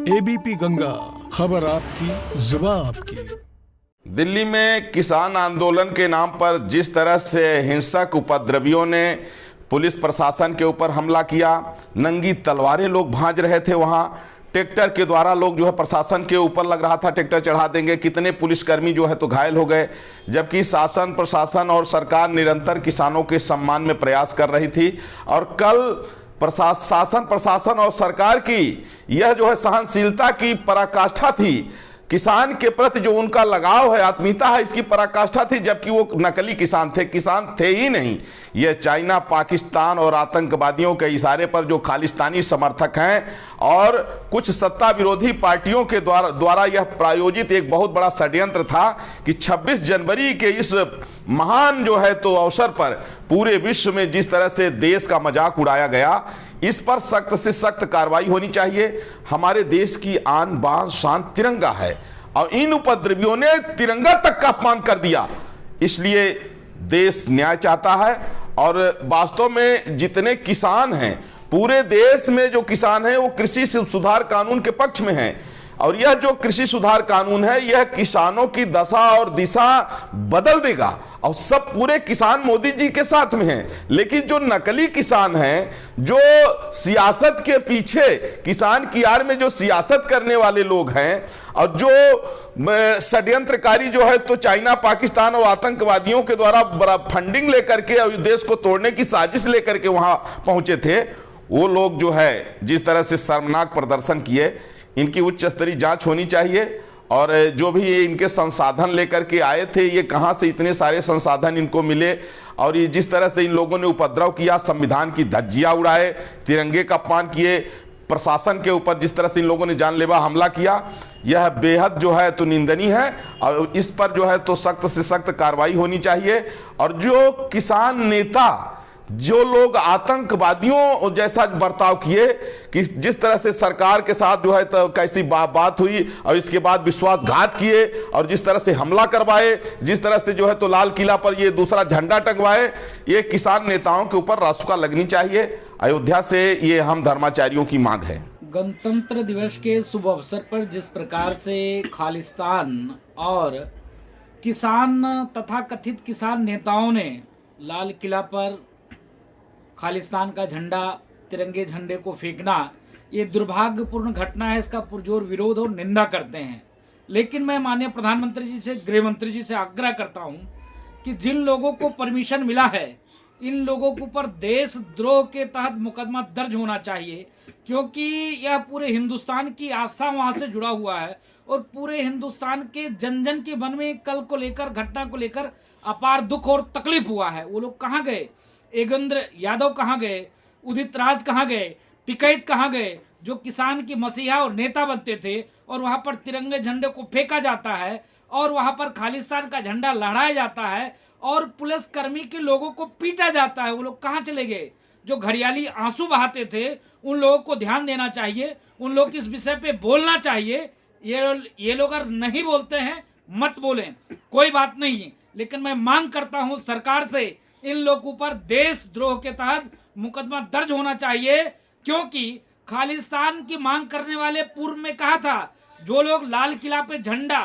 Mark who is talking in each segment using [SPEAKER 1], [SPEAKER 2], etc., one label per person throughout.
[SPEAKER 1] ABP Ganga, खबर आपकी, जुबान आपकी।
[SPEAKER 2] दिल्ली में किसान आंदोलन के नाम पर जिस तरह से हिंसक उपद्रवियों ने पुलिस प्रशासन के ऊपर हमला किया, नंगी तलवारें लोग भांज रहे थे, वहां ट्रैक्टर के द्वारा लोग जो है प्रशासन के ऊपर लग रहा था ट्रैक्टर चढ़ा देंगे, कितने पुलिसकर्मी जो है तो घायल हो गए। जबकि शासन प्रशासन और सरकार निरंतर किसानों के सम्मान में प्रयास कर रही थी। और कल शासन प्रशासन और सरकार की यह जो है सहनशीलता की पराकाष्ठा थी, किसान के प्रति जो उनका लगाव है, आत्मीयता है, इसकी पराकाष्ठा थी। जबकि वो नकली किसान थे ही नहीं। ये चाइना, पाकिस्तान और आतंकवादियों के इशारे पर जो खालिस्तानी समर्थक हैं और कुछ सत्ता विरोधी पार्टियों के द्वारा यह प्रायोजित एक बहुत बड़ा षड्यंत्र था कि 26 जनवरी के इस महान जो है तो अवसर पर पूरे विश्व में जिस तरह से देश का मजाक उड़ाया गया, इस पर सख्त से सख्त कार्रवाई होनी चाहिए। हमारे देश की आन बान शान तिरंगा है और इन उपद्रवियों ने तिरंगा तक का अपमान कर दिया। इसलिए देश न्याय चाहता है और वास्तव में जितने किसान हैं, पूरे देश में जो किसान हैं वो कृषि सुधार कानून के पक्ष में हैं। और यह जो कृषि सुधार कानून है, यह किसानों की दशा और दिशा बदल देगा और सब पूरे किसान मोदी जी के साथ में हैं। लेकिन जो नकली किसान हैं, जो सियासत के पीछे, किसान की आड़ में जो सियासत करने वाले लोग हैं और जो षड्यंत्रकारी जो है तो चाइना, पाकिस्तान और आतंकवादियों के द्वारा बड़ा फंडिंग लेकर के देश को तोड़ने की साजिश लेकर के वहां पहुंचे थे, वो लोग जो है जिस तरह से शर्मनाक प्रदर्शन किए, इनकी उच्च स्तरीय जांच होनी चाहिए। और जो भी ये इनके संसाधन लेकर के आए थे, ये कहां से इतने सारे संसाधन इनको मिले, और ये जिस तरह से इन लोगों ने उपद्रव किया, संविधान की धज्जियां उड़ाए, तिरंगे का अपमान किए, प्रशासन के ऊपर जिस तरह से इन लोगों ने जानलेवा हमला किया, यह बेहद जो है तो निंदनीय है। और इस पर जो है तो सख्त से सख्त कार्रवाई होनी चाहिए। और जो किसान नेता, जो लोग आतंकवादियों जैसा बर्ताव किए, कि जिस तरह से सरकार के साथ जो है तो कैसी बात हुई और इसके बाद विश्वासघात किए और जिस तरह से हमला करवाए, जिस तरह से जो है तो लाल किला पर ये दूसरा झंडा टंगवाए, ये किसान नेताओं के ऊपर रासुका लगनी चाहिए। अयोध्या से ये हम धर्माचार्यों की मांग है।
[SPEAKER 3] गणतंत्र दिवस के शुभ अवसर पर जिस प्रकार से खालिस्तान और किसान तथा कथित किसान नेताओं ने लाल किला पर खालिस्तान का झंडा, तिरंगे झंडे को फेंकना, ये दुर्भाग्यपूर्ण घटना है। इसका पुरजोर विरोध और निंदा करते हैं। लेकिन मैं माननीय प्रधानमंत्री जी से, गृह मंत्री जी से आग्रह करता हूं कि जिन लोगों को परमिशन मिला है, इन लोगों के ऊपर देशद्रोह के तहत मुकदमा दर्ज होना चाहिए, क्योंकि यह पूरे हिंदुस्तान की आस्था वहां से जुड़ा हुआ है और पूरे हिंदुस्तान के जन जन के मन में कल को लेकर, घटना को लेकर अपार दुख और तकलीफ हुआ है। वो लोग कहाँ गए? एगेंद्र यादव कहाँ गए? उदित राज कहाँ गए? टिकैत कहाँ गए? जो किसान की मसीहा और नेता बनते थे, और वहां पर तिरंगे झंडे को फेंका जाता है और वहां पर खालिस्तान का झंडा लहराया जाता है और पुलिसकर्मी के लोगों को पीटा जाता है। वो लोग कहाँ चले गए? जो घड़ियाली आंसू बहाते थे, उन लोगों को ध्यान देना चाहिए, उन लोग इस विषय पे बोलना चाहिए। ये लोग अगर नहीं बोलते हैं, मत बोलें, कोई बात नहीं। लेकिन मैं मांग करता हूं सरकार से, इन लोगों पर देशद्रोह के तहत मुकदमा दर्ज होना चाहिए, क्योंकि खालिस्तान की मांग करने वाले पूर्व में कहा था, जो लोग लाल किला पे झंडा,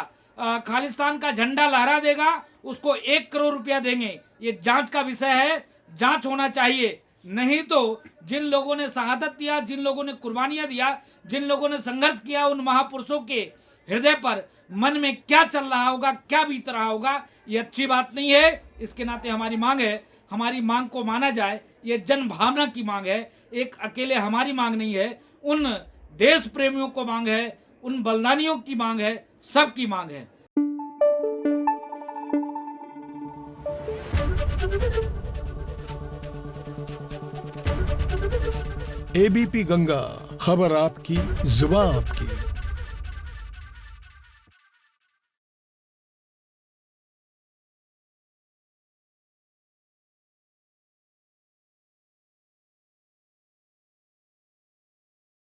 [SPEAKER 3] खालिस्तान का झंडा लहरा देगा, उसको 1 करोड़ रुपया देंगे। ये जांच का विषय है, जांच होना चाहिए। नहीं तो जिन लोगों ने शहादत दिया, जिन लोगों ने कुर्बानियां दिया, जिन लोगों ने संघर्ष किया, उन महापुरुषों के हृदय पर, मन में क्या चल रहा होगा, क्या बीत रहा होगा, ये अच्छी बात नहीं है। इसके नाते हमारी मांग है, हमारी मांग को माना जाए। ये जन भावना की मांग है, एक अकेले हमारी मांग नहीं है, उन देश प्रेमियों को मांग है, उन बलिदानियों की मांग है, सबकी मांग है।
[SPEAKER 1] एबीपी गंगा, खबर आपकी, जुबान आपकी।